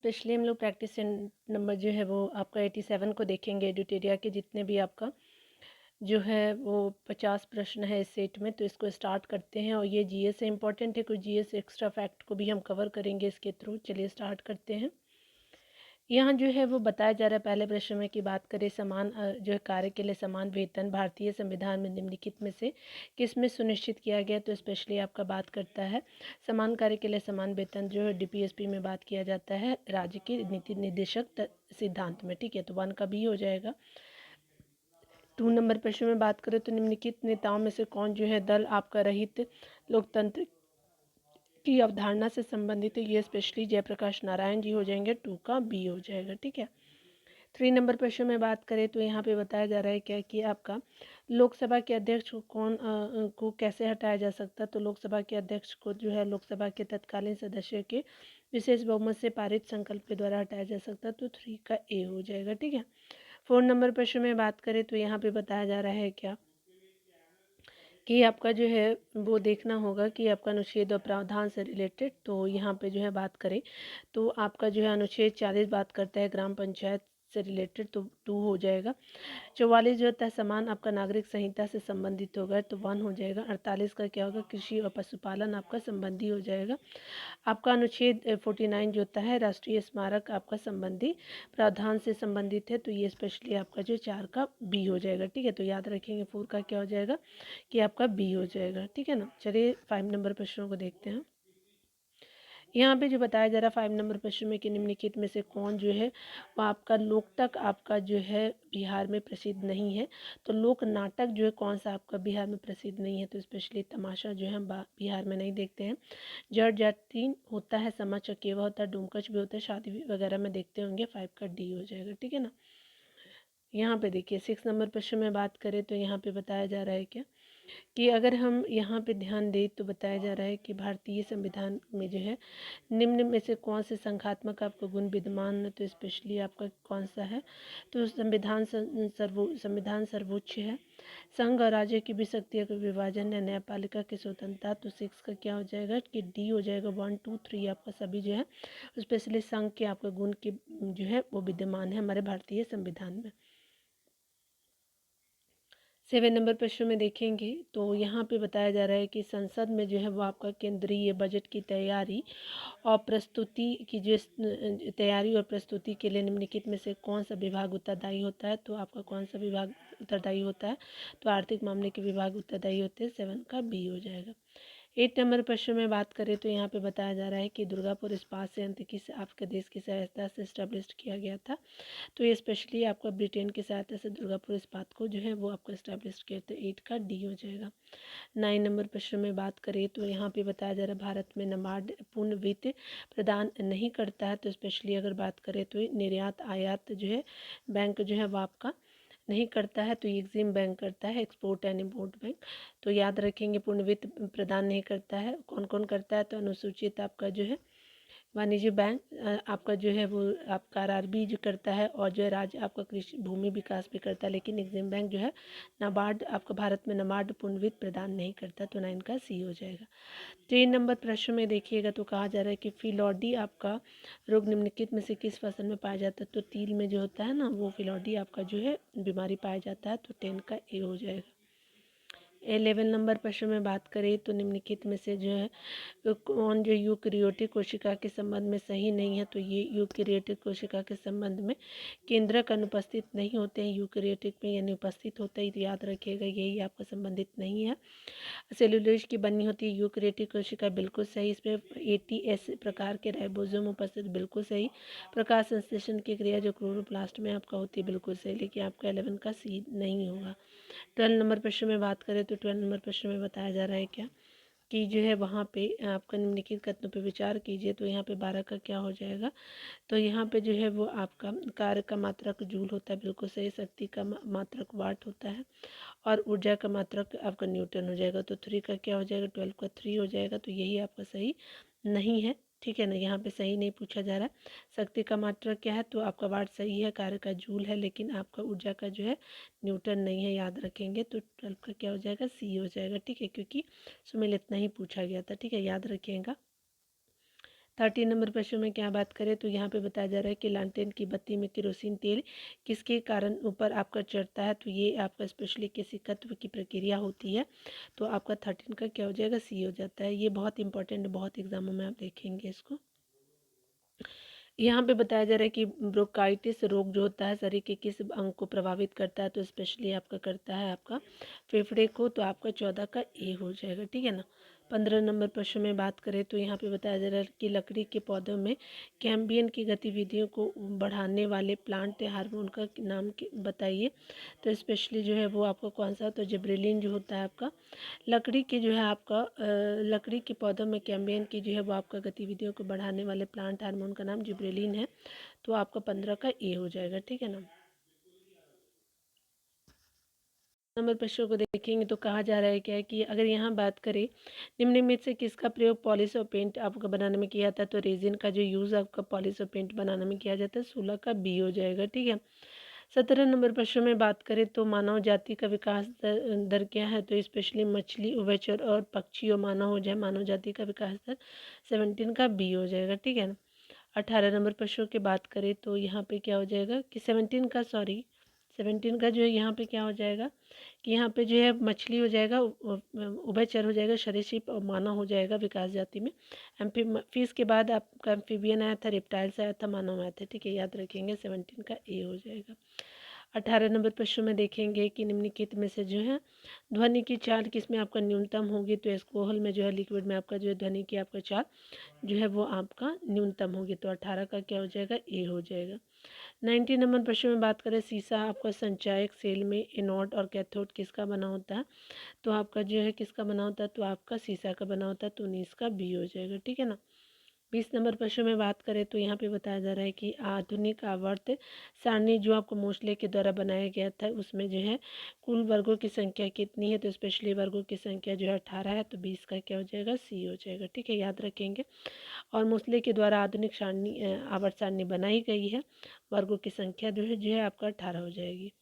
Specially हम लोग practice number जो है वो आपका 87 को देखेंगे। एडुटेरिया के जितने भी आपका जो है वो 50 प्रश्न है इस सेट में, तो इसको स्टार्ट करते हैं। और ये जीएस से इम्पॉर्टेंट है, कुछ जीएस एक्स्ट्रा फैक्ट को भी हम कवर करेंगे इसके थ्रू। चलिए स्टार्ट करते हैं। यहाँ जो है वो बताया जा रहा है पहले प्रश्न में कि बात करें समान जो है कार्य के लिए समान वेतन भारतीय संविधान में निम्नलिखित में से किस में सुनिश्चित किया गया। तो स्पेशली आपका बात करता है समान कार्य के लिए समान वेतन जो है डीपीएसपी में बात किया जाता है राज्य के नीति निर्देशक सिद्धांत में। ठीक है, तो 1 का बी हो जाएगा। 2 नंबर प्रश्न में बात करें तो निम्नलिखित नेताओं में से कौन जो है दल आपका रहित लोकतंत्र की अवधारणा से संबंधित है। ये स्पेशली जयप्रकाश नारायण जी हो जाएंगे। 2 का बी हो जाएगा। ठीक है, 3 नंबर प्रश्न में बात करें तो यहाँ पे बताया जा रहा है क्या कि आपका लोकसभा के अध्यक्ष को को कैसे हटाया जा सकता है। तो लोकसभा के अध्यक्ष को जो है लोकसभा के तत्कालीन सदस्य के विशेष बहुमत से पारित संकल्प के द्वारा हटाया जा सकता है। तो 3 का ए हो जाएगा। ठीक है, 4 नंबर प्रश्न में बात करें तो यहाँ पे बताया जा रहा है क्या कि आपका जो है वो देखना होगा कि आपका अनुच्छेद और प्रावधान से रिलेटेड। तो यहाँ पे जो है बात करें तो आपका जो है अनुच्छेद 40 बात करता है ग्राम पंचायत से रिलेटेड, तो 2 हो जाएगा। 44 जो होता है समान आपका नागरिक संहिता से संबंधित होगा, तो 1 हो जाएगा। 48 का क्या होगा, कृषि और पशुपालन आपका संबंधी हो जाएगा। आपका अनुच्छेद 49 जो होता है राष्ट्रीय स्मारक आपका संबंधी प्रावधान से संबंधित है, तो ये स्पेशली आपका जो 4 का बी हो जाएगा। ठीक है, तो याद रखेंगे 4 का क्या हो जाएगा कि आपका बी हो जाएगा। ठीक है ना, चलिए 5 नंबर प्रश्नों को देखते हैं। यहाँ पे जो बताया जा रहा है 5 नंबर प्रश्न में कि निम्नलिखित में से कौन जो है वो आपका लोकटक आपका जो है बिहार में प्रसिद्ध नहीं है। तो लोक नाटक जो है कौन सा आपका बिहार में प्रसिद्ध नहीं है। तो स्पेशली तमाशा जो है हम बिहार में नहीं देखते हैं। जट जातीन होता है, समा चकेवा होता है, डोमकच भी होता है, शादी वगैरह में देखते होंगे। 5 का डी हो जाएगा। ठीक है ना, यहाँ पे देखिए 6 नंबर प्रश्न में बात करें तो यहाँ पे बताया जा रहा है क्या कि अगर हम यहाँ पे ध्यान दें तो बताया जा रहा है कि भारतीय संविधान में जो है निम्न में से कौन से संख्यात्मक आपको गुण विद्यमान है। तो स्पेशली आपका कौन सा है, तो संविधान सर्वोच्च है, संघ और राज्य की भी शक्तियों का विभाजन है, न्यायपालिका की स्वतंत्रता। तो 6 का क्या हो जाएगा कि डी हो जाएगा। 1 2 3 आपका सभी जो है स्पेशली संघ के आपका गुण के जो है वो विद्यमान है हमारे भारतीय संविधान में। 7 नंबर प्रश्न में देखेंगे तो यहाँ पे बताया जा रहा है कि संसद में जो है वो आपका केंद्रीय बजट की तैयारी और प्रस्तुति की जो तैयारी और प्रस्तुति के लिए निम्नलिखित में से कौन सा विभाग उत्तरदायी होता है। तो आपका कौन सा विभाग उत्तरदायी होता है, तो आर्थिक मामले के विभाग उत्तरदायी होते हैं। 7 का बी हो जाएगा। 8 नंबर प्रश्न में बात करें तो यहाँ पे बताया जा रहा है कि दुर्गापुर इस्पात संयंत्र किस आपके देश की सहायता से इस्टेब्लिश किया गया था। तो ये स्पेशली आपका ब्रिटेन की सहायता से दुर्गापुर इस्पात को जो है वो आपको इस्टेब्लिश किया। तो 8 का डी हो जाएगा। 9 नंबर प्रश्न में बात करें तो यहाँ पे बताया जा रहा है भारत में नाबार्ड पूर्ण वित्त प्रदान नहीं करता है। तो स्पेशली अगर बात करें तो निर्यात आयात जो है बैंक जो है वो आपका नहीं करता है, तो ये एग्जिम बैंक करता है, एक्सपोर्ट एंड इम्पोर्ट बैंक। तो याद रखेंगे पूर्ण वित्त प्रदान नहीं करता है। कौन कौन करता है, तो अनुसूचित आपका जो है वाणिज्य बैंक आपका जो है वो आपका आरआरबी जो करता है, और जो है राज्य आपका कृषि भूमि विकास भी करता है। लेकिन एग्जिम बैंक जो है नाबार्ड आपका भारत में नाबार्ड पूर्ण वित्त प्रदान नहीं करता। तो 9 का सी हो जाएगा। 3 नंबर प्रश्न में देखिएगा तो कहा जा रहा है कि फिलौडी आपका रोग निम्नलिखित में से किस फसल में पाया जाता है। तो तिल में जो होता है ना वो फिलौडी आपका जो है बीमारी पाया जाता है। तो 10 का ए हो जाएगा। 11 नंबर प्रश्न में बात करें तो निम्नलिखित में से जो है कौन जो यूकेरियोटिक कोशिका के संबंध में सही नहीं है। तो ये यूकेरियोटिक कोशिका के संबंध में केंद्रक अनुपस्थित नहीं होते हैं, यूकेरियोटिक में यानी उपस्थित होता ही। तो याद रखिएगा यही आपका संबंधित नहीं है। सेलुलोज की बनी होती है यूकेरियोटिक कोशिका, बिल्कुल सही। इसमें एटीएस प्रकार के राइबोसोम उपस्थित, बिल्कुल सही। प्रकाश संश्लेषण की क्रिया जो क्लोरोप्लास्ट में आपका होती है, बिल्कुल सही। लेकिन आपका 11 का सी नहीं होगा। 12 नंबर प्रश्न में बात करें तो 12 नंबर प्रश्न में बताया जा रहा है क्या कि जो है वहाँ पे आपका निम्नलिखित कथनों पे विचार कीजिए। तो यहाँ पे 12 का क्या हो जाएगा, तो यहाँ पे जो है वो आपका कार्य का मात्रक जूल होता है, बिल्कुल सही। शक्ति का मात्रक वाट होता है, और ऊर्जा का मात्रक आपका न्यूटन हो जाएगा। तो 3 का क्या हो जाएगा, 12 का 3 हो जाएगा। तो यही आपका सही नहीं है। ठीक है ना, यहाँ पे सही नहीं पूछा जा रहा है। शक्ति का मात्रक क्या है, तो आपका वाट सही है, कार्य का जूल है, लेकिन आपका ऊर्जा का जो है न्यूटन नहीं है, याद रखेंगे। तो 12 का क्या हो जाएगा, सी हो जाएगा। ठीक है, क्योंकि सुमेल इतना ही पूछा गया था। ठीक है, याद रखिएगा। 13 नंबर प्रश्न में क्या बात करें तो यहाँ पे बताया जा रहा है कि लालटेन की बत्ती में केरोसिन तेल किसके कारण ऊपर आपका चढ़ता है, तो ये आपका स्पेशली केशिकत्व की प्रक्रिया होती है। तो आपका 13 का क्या हो जाएगा, सी हो जाता है। ये बहुत इंपॉर्टेंट, बहुत एग्जामों में आप देखेंगे इसको। यहाँ पे बताया जा रहा है कि ब्रोंकाइटिस रोग जो होता है शरीर के किस अंग को प्रभावित करता है, तो स्पेशली आपका करता है आपका फेफड़े को, तो आपका 14 का ए हो जाएगा, ठीक है ना। 15 नंबर प्रश्न में बात करें तो यहाँ पे बताया जा रहा है कि लकड़ी के पौधों में कैम्बियम की गतिविधियों को बढ़ाने वाले प्लांट हार्मोन का नाम बताइए। तो स्पेशली जो है वो आपका कौन सा, तो जिब्रेलिन जो होता है आपका लकड़ी के जो है आपका लकड़ी के पौधों में कैम्बियम की जो है वो आपका गतिविधियों को बढ़ाने वाले प्लांट हार्मोन का नाम जिब्रेलिन है। तो आपका 15 का ए हो जाएगा, ठीक है ना। नंबर प्रश्नों को देखेंगे तो कहा जा रहा है क्या है कि अगर यहाँ बात करें निम्न में से किसका प्रयोग पॉलिश और पेंट आपका बनाने में किया जाता है, तो रेजिन का जो यूज़ आपका पॉलिश और पेंट बनाने में किया जाता है, 16 का बी हो जाएगा, ठीक है। 17 नंबर प्रश्न में बात करें तो मानव जाति का विकास दर क्या है, तो स्पेशली मछली, उभयचर और पक्षी और मानव हो जाए मानव जाति का विकास दर 17 का बी हो जाएगा, ठीक है ना। 18 नंबर प्रश्नों की बात करें तो यहाँ पे क्या हो जाएगा कि 17 का जो है यहाँ पे क्या हो जाएगा कि यहाँ पे जो है मछली हो जाएगा, उभयचर हो जाएगा, सरीसृप और मानव हो जाएगा विकास जाति में। फिश के बाद आपका एम्फीबियन आया था, रेप्टाइल्स आया था, मानव आया था, ठीक है, याद रखेंगे 17 का ए हो जाएगा। 18 नंबर प्रश्न में देखेंगे कि निम्नलिखित में से जो है ध्वनि की चाल किसमें आपका न्यूनतम होगी, तो एल्कोहल में जो है लिक्विड में आपका जो है ध्वनि की आपका चाल जो है वो आपका न्यूनतम होगी, तो 18 का क्या हो जाएगा, ए हो जाएगा। 19 नंबर प्रश्न में बात करें सीसा आपका संचायक सेल में एनोड और कैथोड किसका बना होता है, तो आपका जो है किसका बना होता है, तो आपका सीसा का बना होता है, तो 19 का बी हो जाएगा, ठीक है ना। 20 नंबर प्रश्न में बात करें तो यहाँ पे बताया जा रहा है कि आधुनिक आवर्त सारणी जो आपको मोस्ले के द्वारा बनाया गया था उसमें जो है कुल वर्गों की संख्या कितनी है, तो स्पेशली वर्गों की संख्या जो है 18 है, तो 20 का क्या हो जाएगा, सी हो जाएगा, ठीक है, याद रखेंगे। और मोस्ले के द्वारा आधुनिक सारणी आवर्त सारणी बनाई गई है, वर्गों की संख्या जो है आपका 18 हो जाएगी।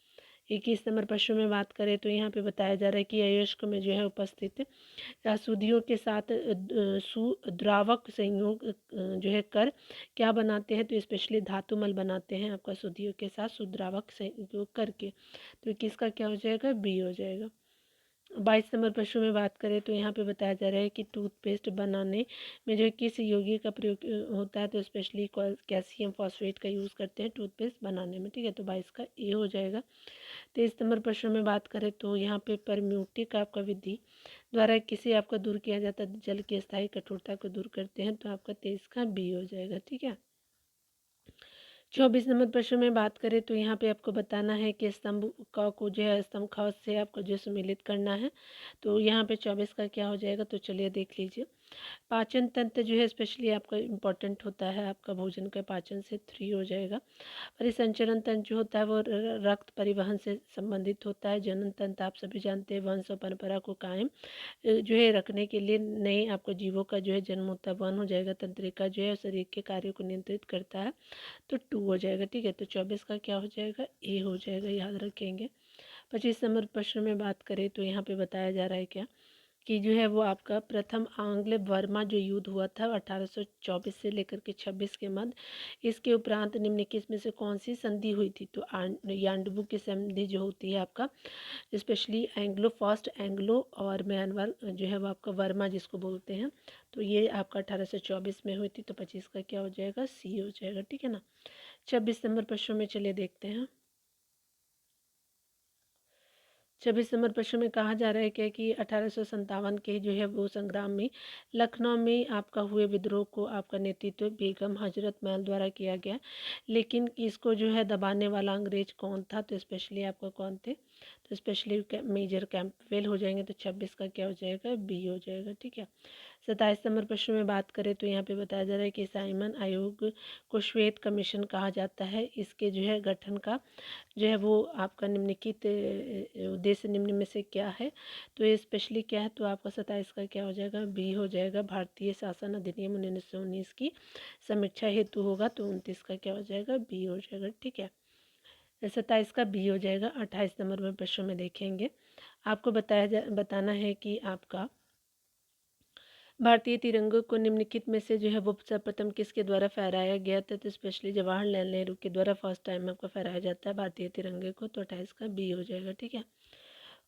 21 नंबर प्रश्न में बात करें तो यहाँ पे बताया जा रहा है कि अयस्क में जो है उपस्थित अशुद्धियों के साथ सुद्रावक संयोग जो है कर क्या बनाते हैं, तो स्पेशली धातुमल बनाते हैं आपका अशुद्धियों के साथ सुद्रावक संयोग करके, तो किसका क्या हो जाएगा, बी हो जाएगा। 22 नंबर प्रश्न में बात करें तो यहाँ पे बताया जा रहा है कि टूथपेस्ट बनाने में जो किस यौगिक का प्रयोग होता है, तो स्पेशली कैल्शियम फॉस्फेट का यूज़ करते हैं टूथपेस्ट बनाने में, ठीक है, तो 22 का ए हो जाएगा। 23 नंबर प्रश्न में बात करें तो यहाँ पे परम्यूटिक आपका विधि द्वारा किसे आपका दूर किया जाता है, जल की स्थायी कठोरता को दूर करते हैं, तो आपका 23 का बी हो जाएगा, ठीक है। 24 नंबर प्रश्न में बात करें तो यहाँ पे आपको बताना है कि स्तंभ क को जो है स्तंभ ख से आपको जो सम्मिलित करना है, तो यहाँ पे 24 का क्या हो जाएगा, तो चलिए देख लीजिए। पाचन तंत्र जो है स्पेशली आपका इम्पोर्टेंट होता है, आपका भोजन का पाचन से 3 हो जाएगा। परिसंचरण तंत्र जो होता है वो रक्त परिवहन से संबंधित होता है। जनन तंत्र आप सभी जानते हैं वंश और परंपरा को कायम जो है रखने के लिए नए आपको जीवों का जो है जन्म होता है, 1 हो जाएगा। तंत्रिका जो है शरीर के कार्यों को नियंत्रित करता है, तो 2 हो जाएगा, ठीक है, तो 24 का क्या हो जाएगा, ए हो जाएगा, याद रखेंगे। 25 नंबर प्रश्न में बात करें तो यहाँ पे बताया जा रहा है क्या कि जो है वो आपका प्रथम आंग्ल बर्मा जो युद्ध हुआ था 1824 से लेकर के 26 के मध्य, इसके उपरांत निम्नलिखित में से कौन सी संधि हुई थी, तो यान्डबू की संधि जो होती है आपका स्पेशली एंग्लो फर्स्ट एंग्लो और म्यांमार जो है वो आपका वर्मा जिसको बोलते हैं, तो ये आपका 1824 में हुई थी, तो 25 का क्या हो जाएगा, सी हो जाएगा, ठीक है ना। 26 नंबर प्रश्न में चलिए देखते हैं। 26 नंबर प्रश्न में कहा जा रहा है क्या कि 1857 के जो है वो संग्राम में लखनऊ में आपका हुए विद्रोह को आपका नेतृत्व बेगम हजरत महल द्वारा किया गया, लेकिन इसको जो है दबाने वाला अंग्रेज कौन था, तो स्पेशली आपका कौन थे, तो स्पेशली मेजर कैंपबेल हो जाएंगे, तो 26 का क्या हो जाएगा, बी हो जाएगा, ठीक है। 27 नंबर प्रश्न में बात करें तो यहाँ पे बताया जा रहा है कि साइमन आयोग को श्वेत कमीशन कहा जाता है, इसके जो है गठन का जो है वो आपका निम्नलिखित उद्देश्य निम्न में से क्या है, तो ये स्पेशली क्या है, तो आपका 27 का क्या हो जाएगा, बी हो जाएगा। भारतीय शासन अधिनियम 1919 की समीक्षा हेतु होगा, तो 29 का क्या हो जाएगा, बी हो जाएगा, ठीक है, 27 का बी हो जाएगा। 28 नंबर में प्रश्न में देखेंगे, आपको बताना है कि आपका भारतीय तिरंगे को निम्नलिखित में से जो है वो सर्वप्रथम किसके द्वारा फहराया गया था? तो स्पेशली जवाहरलाल नेहरू के द्वारा फर्स्ट टाइम आपको फहराया जाता है भारतीय तिरंगे को, तो 28 का बी हो जाएगा। ठीक है।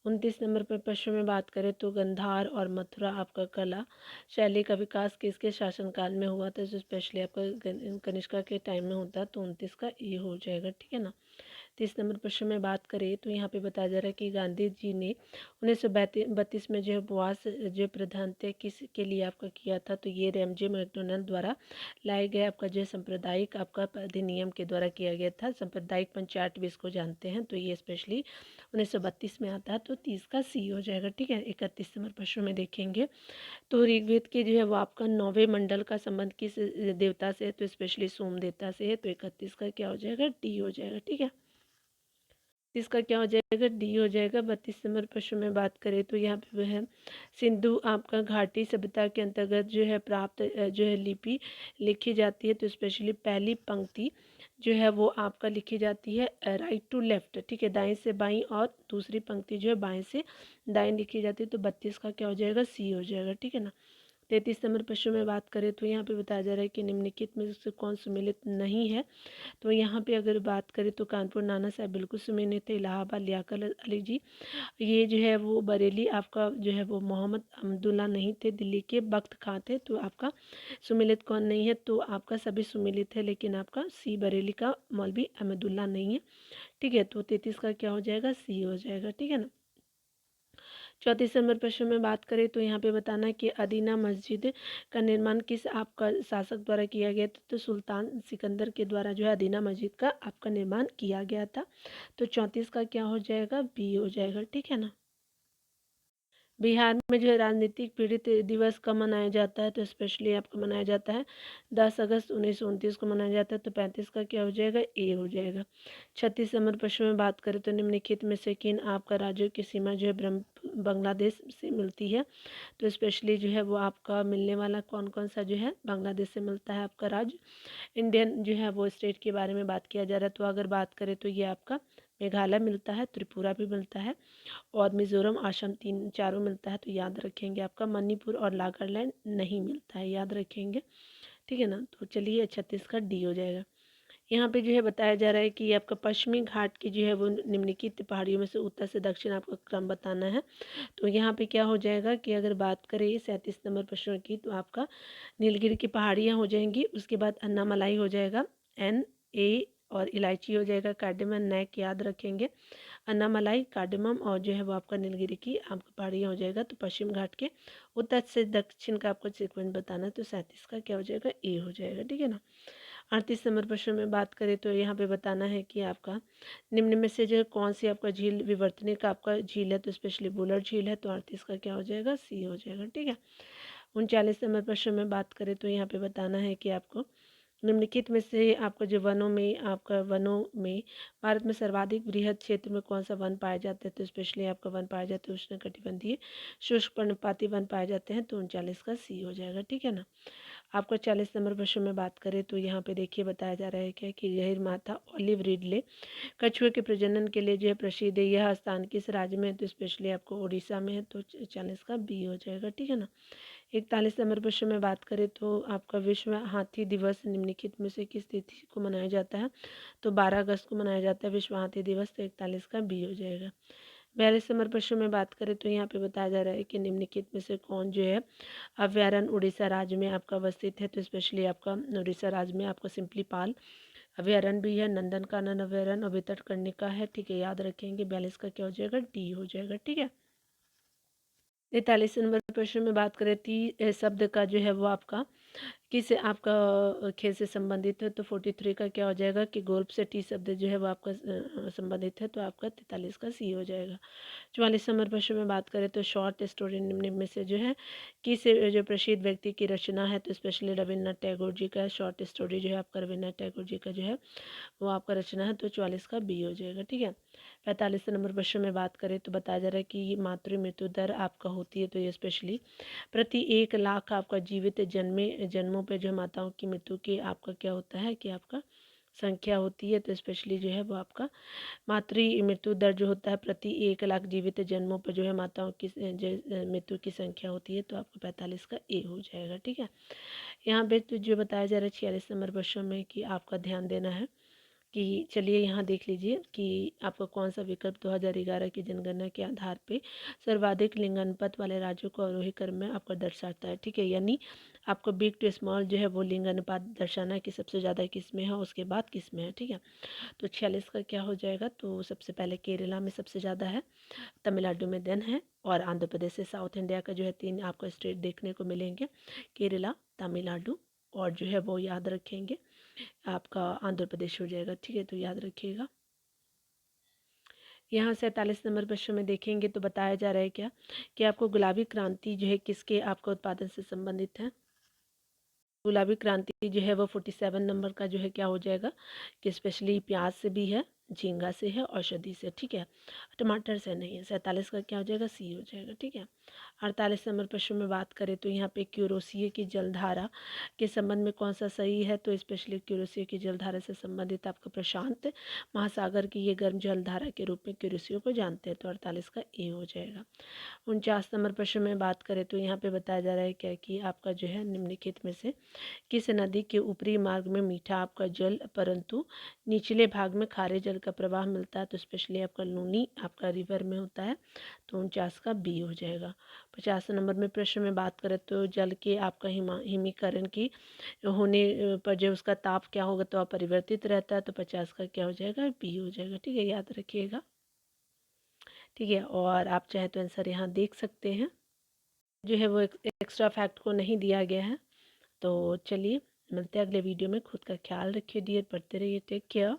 29 नंबर पर प्रश्न में बात करें तो गंधार और मथुरा आपका कला शैली का विकास किसके शासनकाल में हुआ था? जो स्पेशली आपका कनिष्का के टाइम में होता है, तो 29 का ए हो जाएगा। ठीक है ना। 30 नंबर प्रश्न में बात करें तो यहाँ पे बताया जा रहा है कि गांधी जी ने 1932 में जो उपवास जो प्रधानतः किस के लिए आपका किया था? तो ये रैमजे मैकडोनल्ड द्वारा लाए गए आपका जो सांप्रदायिक आपका अधिनियम के द्वारा किया गया था। सांप्रदायिक पंचायत भी इसको जानते हैं, तो ये स्पेशली 1932 में आता है, तो 30 का सी हो जाएगा। ठीक है। 31 नंबर प्रश्न में देखेंगे तो ऋग्वेद के जो है वो आपका 9वें मंडल का संबंध किस देवता से है? तो स्पेशली सोम देवता से है, तो 31 का क्या हो जाएगा? डी हो जाएगा। ठीक है। इसका क्या हो जाएगा? डी हो जाएगा। 32 नंबर प्रश्न में बात करें तो यहाँ पे वह सिंधु आपका घाटी सभ्यता के अंतर्गत जो है प्राप्त जो है लिपि लिखी जाती है, तो स्पेशली पहली पंक्ति जो है वो आपका लिखी जाती है राइट टू लेफ्ट। ठीक है, दाएं से बाईं, और दूसरी पंक्ति जो है बाएं से दाएं लिखी जाती है, तो 32 का क्या हो जाएगा? सी हो जाएगा। ठीक है ना। 33 नंबर प्रश्न में बात करें तो यहाँ पे बताया जा रहा है कि निम्नलिखित में से कौन सम्मिलित नहीं है? तो यहाँ पे अगर बात करें तो कानपुर नाना साहब बिल्कुल सम्मिलित थे, इलाहाबाद लियाकत अली जी, ये जो है वो बरेली आपका जो है वो मोहम्मद अब्दुल्ला नहीं थे, दिल्ली के बख्त खां थे, तो आपका सुमिलित कौन नहीं है? तो आपका सभी सुमिलित है, लेकिन आपका सी बरेली का मौलवी अहमदुल्ला नहीं है। ठीक है, तो 33 का क्या हो जाएगा? सी हो जाएगा। ठीक है ना। 34 नंबर प्रश्न में बात करें तो यहाँ पे बताना है कि अदीना मस्जिद का निर्माण किस आपका शासक द्वारा किया गया था? तो सुल्तान सिकंदर के द्वारा जो है अदीना मस्जिद का आपका निर्माण किया गया था, तो 34 का क्या हो जाएगा? बी हो जाएगा। ठीक है ना। बिहार में जो है राजनीतिक पीड़ित दिवस कब मनाया जाता है? तो स्पेशली आपको मनाया जाता है 10 अगस्त 1929 को मनाया जाता है, तो 35 का क्या हो जाएगा? ए हो जाएगा। 36 नंबर प्रश्न में बात करें तो निम्नलिखित में से किन आपका राज्यों की सीमा जो है बांग्लादेश से मिलती है? तो स्पेशली जो है वो आपका मिलने वाला कौन कौन सा जो है बांग्लादेश से मिलता है आपका राज्य? इंडियन जो है वो स्टेट के बारे में बात किया जा रहा है, तो अगर बात करें तो ये आपका मेघालय मिलता है, त्रिपुरा भी मिलता है, और मिज़ोरम आसाम तीन चारों मिलता है, तो याद रखेंगे। आपका मणिपुर और नागालैंड नहीं मिलता है, याद रखेंगे। ठीक है ना। तो चलिए 36 का डी हो जाएगा। यहाँ पे जो है बताया जा रहा है कि आपका पश्चिमी घाट की जो है वो निम्नलिखित पहाड़ियों में से उत्तर से दक्षिण आपको क्रम बताना है। तो यहाँ पे क्या हो जाएगा कि अगर बात करें 37 नंबर प्रश्न की, तो आपका नीलगिरी की पहाड़ियाँ हो जाएंगी, उसके बाद अन्नामलाई हो जाएगा, एन ए, और इलायची हो जाएगा, कार्डेमम नैक, याद रखेंगे। अन्नामलाई, कार्डेमम, और जो है वो आपका नीलगिरी की आपका पहाड़ियाँ हो जाएगा। तो पश्चिम घाट के उत्तर से दक्षिण का आपको सीक्वेंस बताना है, तो 37 का क्या हो जाएगा? ए हो जाएगा। ठीक है ना। 38 नंबर प्रश्न में बात करें तो यहाँ पे बताना है कि आपका निम्न में से जो है कौन सी आपका झील विवर्तनिक का आपका झील है? तो स्पेशली बुलर झील है, तो 38 का क्या हो जाएगा? सी हो जाएगा। ठीक है। 39 नंबर प्रश्न में बात करें तो यहाँ पे बताना है कि आपको निम्नलिखित में से आपका जो वनों में भारत में सर्वाधिक बृहद क्षेत्र में कौन सा वन पाया जाता है? तो स्पेशली आपका वन पाया जाता है उष्णकटिबंधीय शुष्क पर्णपाती वन पाए जाते हैं, तो 39 का सी हो जाएगा। ठीक है ना। आपका 40 नंबर प्रश्न में बात करें तो यहाँ पे देखिए बताया जा रहा है क्या कि गहिर माथा ऑलिव रिडले कछुए के प्रजनन के लिए जो है प्रसिद्ध है, यह स्थान किस राज्य में है? तो स्पेशली आपको उड़ीसा में है, तो 40 का बी हो जाएगा। ठीक है ना। 41 नंबर प्रश्न में बात करें तो आपका विश्व हाथी दिवस निम्नलिखित में से किस तिथि को मनाया जाता है? तो 12 अगस्त को मनाया जाता है विश्व हाथी दिवस, तो 41 का बी हो जाएगा। 42 नंबर प्रश्न में बात करें तो यहाँ पे बताया जा रहा है कि निम्नलिखित में से कौन जो है अभयारण्य उड़ीसा राज्य में आपका अवस्थित है? तो स्पेशली आपका उड़ीसा राज्य में आपका सिंपलीपाल अभयारण्य भी है, नंदनकानन अभयारण्य और भितरकनिका है। ठीक है, याद रखेंगे। 42 का क्या हो जाएगा? डी हो जाएगा। ठीक है। 43 नंबर प्रश्न में बात करें ती शब्द का जो है वो आपका किस आपका खेल से संबंधित है? तो 43 का क्या हो जाएगा कि गोल्फ से टी शब्द जो है वो आपका संबंधित है, तो आपका 43 का सी हो जाएगा। 44 नंबर प्रश्न में बात करें तो शॉर्ट स्टोरी निम्न में से जो है किस जो प्रसिद्ध व्यक्ति की रचना है? तो स्पेशली रविन्द्रनाथ टैगोर जी का शॉर्ट स्टोरी जो है आपका रविन्द्रनाथ टैगोर जी का जो है वो आपका रचना है, तो 44 का बी हो जाएगा। ठीक है। 45 नंबर प्रश्न में बात करें तो बताया जा रहा है कि मातृ मृत्यु दर आपका होती है, तो ये स्पेशली प्रति 1 लाख आपका जीवित जन्मों पे जो माताओं की मृत्यु की आपका क्या होता है कि आपका संख्या होती है, तो स्पेशली जो है वो आपका मातृ मृत्यु दर जो होता है प्रति 1 लाख जीवित जन्मों पर जो है माताओं की मृत्यु की संख्या होती है, तो आपको 45 का ए हो जाएगा। ठीक है, यहाँ पे तो जो बताया जा रहा है 46 नंबर प्रश्न में कि आपका ध्यान देना है कि चलिए यहाँ देख लीजिए कि आपका कौन सा विकल्प 2011 की जनगणना के आधार पे सर्वाधिक लिंग अनुपात वाले राज्यों को अवरोही क्रम में आपका दर्शाता है। ठीक है, यानी आपको बिग टू स्मॉल जो है वो लिंग अनुपात दर्शाना है कि सबसे ज़्यादा किस में है, उसके बाद किस में है। ठीक है, तो 46 का क्या हो जाएगा, तो सबसे पहले केरला में सबसे ज़्यादा है, तमिलनाडु में देन है, और आंध्र प्रदेश से साउथ इंडिया का जो है 3 आपको स्टेट देखने को मिलेंगे, केरला, तमिलनाडु और जो है वो याद रखेंगे आपका आंध्र प्रदेश हो जाएगा। ठीक है, तो याद रखिएगा। यहाँ 47 नंबर प्रश्न में देखेंगे तो बताया जा रहा है क्या कि आपको गुलाबी क्रांति जो है किसके आपका उत्पादन से संबंधित है। गुलाबी क्रांति जो है वो 47 नंबर का जो है क्या हो जाएगा कि स्पेशली प्याज से भी है, झींगा से है, औषधि से। ठीक है, टमाटर से नहीं है। 47 का क्या हो जाएगा, सी हो जाएगा। ठीक है, 48 नंबर प्रश्न में बात करें तो यहाँ पे क्यूरोसिया की जलधारा के संबंध में कौन सा सही है, तो स्पेशली क्यूरोसिया की जलधारा से संबंधित आपका प्रशांत महासागर की ये गर्म जलधारा के रूप में क्यूरोसिया को जानते हैं, तो 48 का ए हो जाएगा। 49 नंबर प्रश्न में बात करें तो यहाँ पे बताया जा रहा है क्या कि आपका जो है निम्नलिखित में से किस नदी के ऊपरी मार्ग में मीठा आपका जल परंतु निचले भाग में खारे जल का प्रवाह मिलता है, तो स्पेशली आपका लूनी आपका रिवर में होता है, तो 49 का बी हो जाएगा। 50 नंबर में प्रश्न में बात करें तो जल के आपका हिमीकरण की होने पर जो उसका ताप क्या होगा, तो अपरिवर्तित रहता है, तो 50 का क्या हो जाएगा, बी हो जाएगा। ठीक है, याद रखिएगा। ठीक है, और आप चाहे तो आंसर यहाँ देख सकते हैं, जो है वो एक्स्ट्रा फैक्ट को नहीं दिया गया है। तो चलिए मिलते हैं अगले वीडियो में। खुद का ख्याल रखिए डियर, पढ़ते रहिए, टेक केयर।